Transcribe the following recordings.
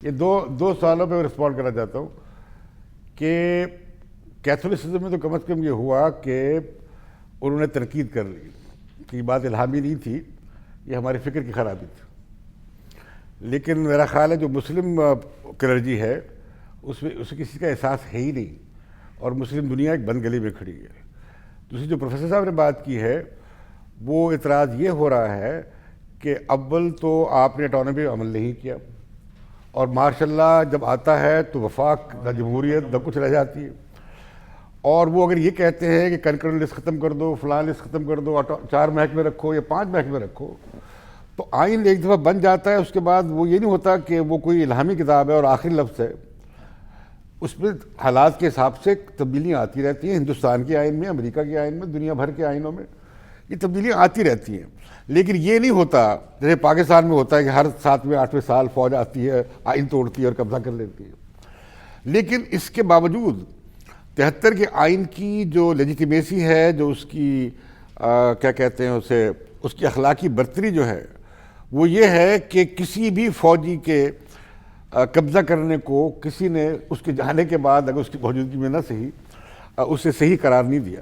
یہ دو سوالوں پہ رسپونڈ کرنا چاہتا ہوں کہ کیتھولسزم میں تو کم از کم یہ ہوا کہ انہوں نے تنقید کر لی کہ یہ بات الہامی نہیں تھی، یہ ہماری فکر کی خرابی تھی. لیکن میرا خیال ہے جو مسلم کلرجی ہے اس میں کسی کا احساس ہے ہی نہیں، اور مسلم دنیا ایک بند گلی میں کھڑی ہے. دوسری جو پروفیسر صاحب نے بات کی ہے وہ اعتراض یہ ہو رہا ہے کہ اول تو آپ نے اٹانومی عمل نہیں کیا، اور ماشاء اللہ جب آتا ہے تو وفاق نہ جمہوریت نہ کچھ رہ جاتی ہے. اور وہ اگر یہ کہتے ہیں کہ کنکرنٹ لسٹ ختم کر دو، فلاں لسٹ ختم کر دو، 4 محکمے رکھو یا 5 محکمے رکھو، تو آئین ایک دفعہ بن جاتا ہے. اس کے بعد وہ یہ نہیں ہوتا کہ وہ کوئی الہامی کتاب ہے اور آخری لفظ ہے. اس میں حالات کے حساب سے تبدیلیاں آتی رہتی ہیں. ہندوستان کے آئین میں، امریکہ کے آئین میں، دنیا بھر کے آئینوں میں یہ تبدیلیاں آتی رہتی ہیں. لیکن یہ نہیں ہوتا جیسے پاکستان میں ہوتا ہے کہ ہر 7ویں 8ویں سال فوج آتی ہے، آئین توڑتی ہے اور قبضہ کر لیتی ہے. لیکن اس کے باوجود 73 کے آئین کی جو لیجیٹیمیسی ہے، جو اس کی کیا کہتے ہیں اسے، اس کی اخلاقی برتری جو ہے وہ یہ ہے کہ کسی بھی فوجی کے قبضہ کرنے کو کسی نے اس کے جانے کے بعد اگر اس کی موجودگی میں نہ صحیح اسے صحیح قرار نہیں دیا.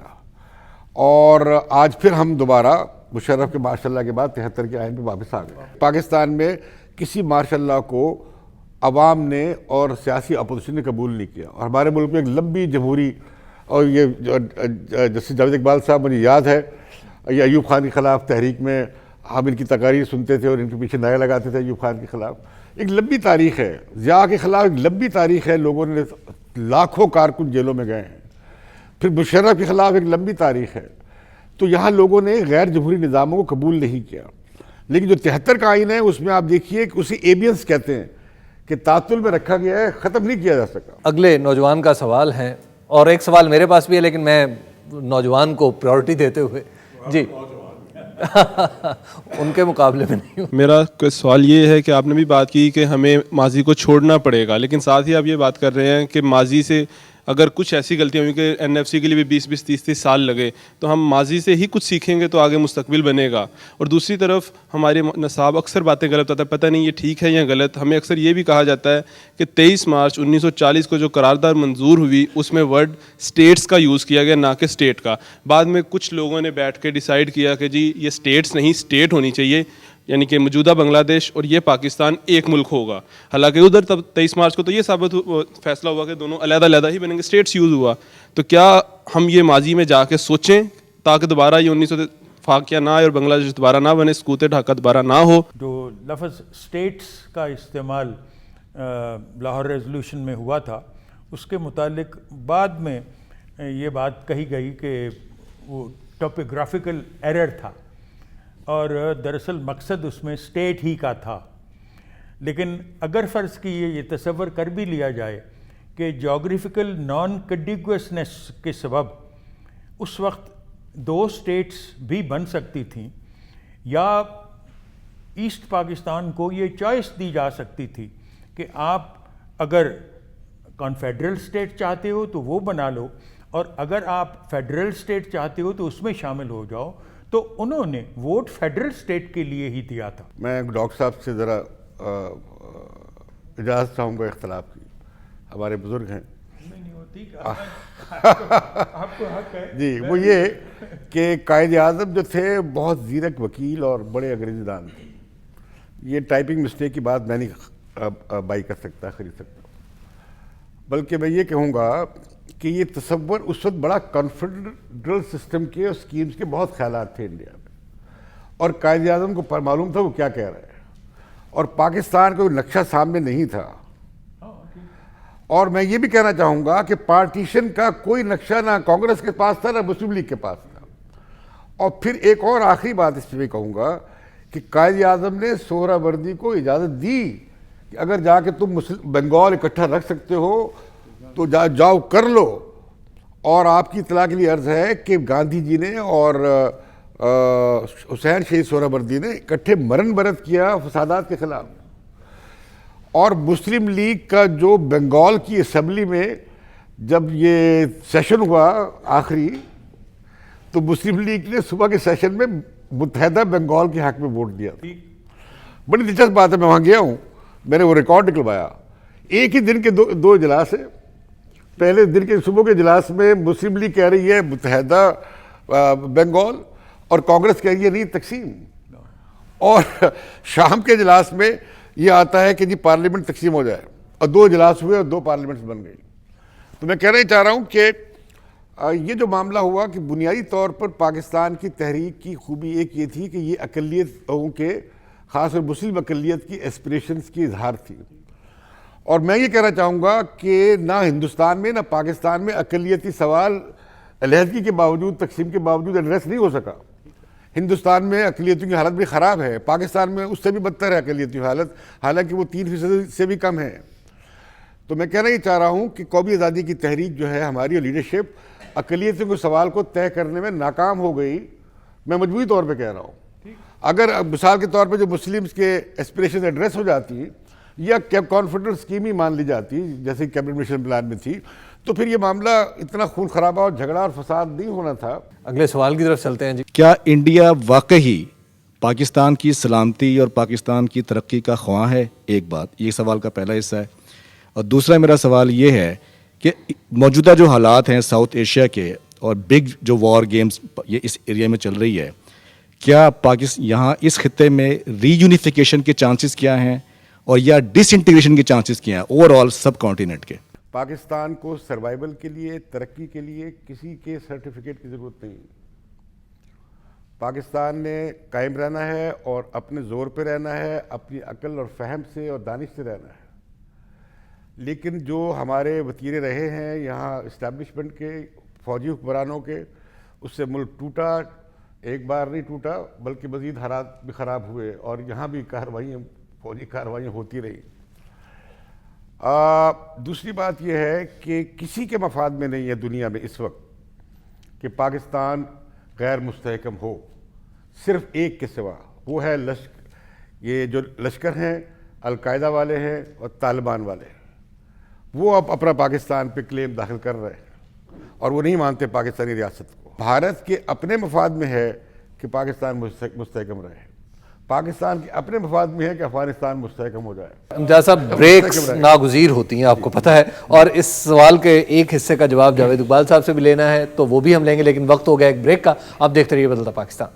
اور آج پھر ہم دوبارہ مشرف کے ماشاء اللہ کے بعد 73 کے آئین پہ واپس آ گئے. پاکستان میں کسی ماشاء اللہ کو عوام نے اور سیاسی اپوزیشن نے قبول نہیں کیا، اور ہمارے ملک میں ایک لمبی جمہوری، اور یہ جیسے جاوید اقبال صاحب مجھے یاد ہے یہ ایوب خان کے خلاف تحریک میں ہم ان کی تقاریر سنتے تھے اور ان کے پیچھے نعرے لگاتے تھے ایوب خان کے خلاف. ایک لمبی تاریخ ہے، ضیاء کے خلاف ایک لمبی تاریخ ہے، لوگوں نے لاکھوں کارکن جیلوں میں گئے ہیں. پھر مشرف کے خلاف ایک لمبی تاریخ ہے. تو یہاں لوگوں نے غیر جمہوری نظاموں کو قبول نہیں کیا. لیکن جو 73 کا آئین ہے اس میں آپ دیکھیے کہ اسے ایبینس کہتے ہیں کہ تعطل میں رکھا گیا ہے، ختم نہیں کیا جا سکا. اگلے نوجوان کا سوال ہے، اور ایک سوال میرے پاس بھی ہے لیکن میں نوجوان کو پریورٹی دیتے ہوئے جی ان کے مقابلے میں نہیں ہوں. میرا سوال یہ ہے کہ آپ نے بھی بات کی کہ ہمیں ماضی کو چھوڑنا پڑے گا، لیکن ساتھ ہی آپ یہ بات کر رہے ہیں کہ ماضی سے اگر کچھ ایسی غلطیاں ہوئی کہ NFC کے لیے بھی 20 30 سال لگے، تو ہم ماضی سے ہی کچھ سیکھیں گے تو آگے مستقبل بنے گا. اور دوسری طرف ہمارے نصاب اکثر باتیں غلط ہوتا ہے، پتہ نہیں یہ ٹھیک ہے یا غلط. ہمیں اکثر یہ بھی کہا جاتا ہے کہ 23 مارچ 1940 کو جو قرارداد منظور ہوئی اس میں ورڈ اسٹیٹس کا یوز کیا گیا، نہ کہ اسٹیٹ کا. بعد میں کچھ لوگوں نے بیٹھ کے ڈیسائیڈ کیا کہ جی یہ اسٹیٹس نہیں اسٹیٹ ہونی چاہیے، یعنی کہ موجودہ بنگلہ دیش اور یہ پاکستان ایک ملک ہوگا. حالانکہ ادھر تب 23 مارچ کو تو یہ فیصلہ ہوا کہ دونوں علیحدہ علیحدہ ہی بنیں گے، اسٹیٹس یوز ہوا. تو کیا ہم یہ ماضی میں جا کے سوچیں تاکہ دوبارہ یہ 1900 فاقیہ نہ آئے اور بنگلہ دیش دوبارہ نہ بنے، سکوت ڈھاکہ دوبارہ نہ ہو؟ جو لفظ اسٹیٹس کا استعمال لاہور ریزولوشن میں ہوا تھا اس کے متعلق بعد میں یہ بات کہی گئی کہ وہ ٹاپوگرافیکل ایرر تھا، اور دراصل مقصد اس میں اسٹیٹ ہی کا تھا. لیکن اگر فرض کیے یہ تصور کر بھی لیا جائے کہ جیوگرافیکل نان کنٹیگوسنس کے سبب اس وقت 2 اسٹیٹس بھی بن سکتی تھیں، یا ایسٹ پاکستان کو یہ چوائس دی جا سکتی تھی کہ آپ اگر کنفیڈرل اسٹیٹ چاہتے ہو تو وہ بنا لو، اور اگر آپ فیڈرل اسٹیٹ چاہتے ہو تو اس میں شامل ہو جاؤ. تو انہوں نے ووٹ فیڈرل اسٹیٹ کے لیے ہی دیا تھا. میں ڈاکٹر صاحب سے ذرا اجازت چاہوں گا اختلاف کی، ہمارے بزرگ ہیں. آپ کو حق ہے جی، وہ یہ کہ قائد اعظم جو تھے بہت زیرک وکیل اور بڑے انگریزی دان تھے. یہ ٹائپنگ مسٹیک کی بات میں نہیں بائی کر سکتا، خرید سکتا، بلکہ میں یہ کہوں گا کہ یہ تصور اس وقت بڑا کنفیڈرل سسٹم کے اور اسکیمز کے بہت خیالات تھے انڈیا میں، اور قائد اعظم کو معلوم تھا وہ کیا کہہ رہے ہیں، اور پاکستان کا نقشہ سامنے نہیں تھا. اور میں یہ بھی کہنا چاہوں گا کہ پارٹیشن کا کوئی نقشہ نہ کانگریس کے پاس تھا نہ مسلم لیگ کے پاس تھا. اور پھر ایک اور آخری بات اس پہ بھی کہوں گا کہ قائد اعظم نے سہرہ وردی کو اجازت دی کہ اگر جا کے تم بنگال اکٹھا رکھ سکتے ہو تو جاؤ کر لو. اور آپ کی اطلاع کے لیے عرض ہے کہ گاندھی جی نے اور حسین شہید سہرہ وردی نے اکٹھے مرن برت کیا فسادات کے خلاف. اور مسلم لیگ کا جو بنگال کی اسمبلی میں جب یہ سیشن ہوا آخری، تو مسلم لیگ نے صبح کے سیشن میں متحدہ بنگال کے حق میں ووٹ دیا. بڑی دلچسپ بات ہے، میں وہاں گیا ہوں، میں نے وہ ریکارڈ نکلوایا. ایک ہی دن کے دو اجلاس ہیں. پہلے دن کے صبح کے اجلاس میں مسلم لیگ کہہ رہی ہے متحدہ بنگال اور کانگریس کہہ رہی ہے نہیں تقسیم, اور شام کے اجلاس میں یہ آتا ہے کہ جی پارلیمنٹ تقسیم ہو جائے, اور 2 اجلاس ہوئے اور 2 پارلیمنٹس بن گئی. تو میں کہنا چاہ رہا ہوں کہ یہ جو معاملہ ہوا کہ بنیادی طور پر پاکستان کی تحریک کی خوبی ایک یہ تھی کہ یہ اقلیتوں کے خاص طور مسلم اقلیت کی ایسپریشنز کی اظہار تھی. اور میں یہ کہنا چاہوں گا کہ نہ ہندوستان میں نہ پاکستان میں اقلیتی سوال علیحدگی کے باوجود, تقسیم کے باوجود ایڈریس نہیں ہو سکا. ہندوستان میں اقلیتوں کی حالت بھی خراب ہے, پاکستان میں اس سے بھی بدتر ہے اقلیتی حالت, حالانکہ وہ 3% سے بھی کم ہے. تو میں کہنا یہ چاہ رہا ہوں کہ قومی آزادی کی تحریک جو ہے ہماری لیڈرشپ اقلیتوں کے سوال کو طے کرنے میں ناکام ہو گئی. میں مجموعی طور پہ کہہ رہا ہوں, اگر مثال کے طور پہ جو مسلمز کے ایسپریشن ایڈریس ہو جاتی یا کانفیڈنس اسکیم ہی مان لی جاتی جیسے کیبنٹ مشن پلان میں تھی, تو پھر یہ معاملہ اتنا خون خرابہ اور جھگڑا اور فساد نہیں ہونا تھا. اگلے سوال کی طرف چلتے ہیں جی. کیا انڈیا واقعی پاکستان کی سلامتی اور پاکستان کی ترقی کا خواہاں ہے؟ ایک بات, یہ سوال کا پہلا حصہ ہے. اور دوسرا میرا سوال یہ ہے کہ موجودہ جو حالات ہیں ساؤتھ ایشیا کے اور بگ جو وار گیمز یہ اس ایریا میں چل رہی ہے, کیا یہاں اس خطے میں ری یونیفیکیشن کے چانسز کیا ہیں اور یا ڈس انٹیگریشن کے چانسز کیا ہیں اوور آل سب کانٹیننٹ کے؟ پاکستان کو سروائیول کے لیے, ترقی کے لیے کسی کے سرٹیفکیٹ کی ضرورت نہیں. پاکستان نے قائم رہنا ہے اور اپنے زور پہ رہنا ہے, اپنی عقل اور فہم سے اور دانش سے رہنا ہے. لیکن جو ہمارے وتیرے رہے ہیں یہاں اسٹیبلشمنٹ کے, فوجی حکمرانوں کے, اس سے ملک ٹوٹا, ایک بار نہیں ٹوٹا بلکہ مزید حالات بھی خراب ہوئے, اور یہاں بھی فوجی کارروائیاں ہوتی رہی. دوسری بات یہ ہے کہ کسی کے مفاد میں نہیں ہے دنیا میں اس وقت کہ پاکستان غیر مستحکم ہو, صرف ایک کے سوا, وہ ہے یہ جو لشکر ہیں, القاعدہ والے ہیں اور طالبان والے ہیں. وہ اب اپنا پاکستان پہ کلیم داخل کر رہے ہیں اور وہ نہیں مانتے پاکستانی ریاست کو. بھارت کے اپنے مفاد میں ہے کہ پاکستان مستحکم رہے, پاکستان کے اپنے مفاد میں ہے کہ افغانستان مستحکم ہو جائے. امجد صاحب, بریکس ناگزیر ہوتی ہیں, آپ کو پتہ ہے, اور اس سوال کے ایک حصے کا جواب جاوید اقبال صاحب سے بھی لینا ہے تو وہ بھی ہم لیں گے, لیکن وقت ہو گیا ایک بریک کا. آپ دیکھتے رہیے بدلتا پاکستان.